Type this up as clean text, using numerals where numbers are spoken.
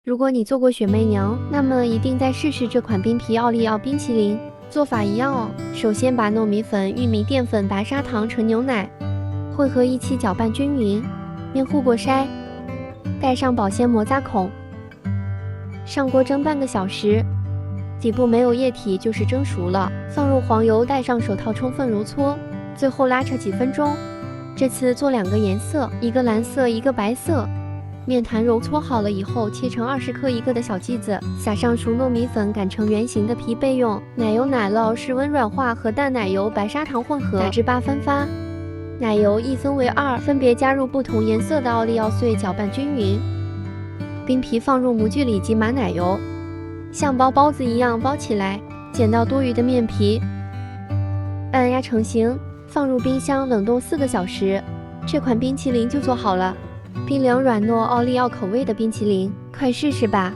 如果你做过雪媚娘，那么一定再试试这款冰皮奥利奥冰淇淋。做法一样哦，首先把糯米粉、玉米淀粉、白砂糖、纯牛奶混合一起搅拌均匀，面糊过筛，盖上保鲜膜扎孔，上锅蒸半个小时，底部没有液体就是蒸熟了。放入黄油，戴上手套充分揉搓，最后拉扯几分钟。这次做2个颜色，一个蓝色，一个白色。面团揉搓好了以后，切成20克1个的小剂子，撒上熟糯米粉，擀成圆形的皮备用。奶油、奶酪、室温软化和淡奶油、白砂糖混合，打至8分发。奶油1分为2，分别加入不同颜色的奥利奥碎，搅拌均匀。冰皮放入模具里挤满奶油，像包包子一样包起来，剪到多余的面皮，按压成型，放入冰箱冷冻4个小时。这款冰淇淋就做好了。冰凉软糯奥利奥口味的冰淇淋，快试试吧！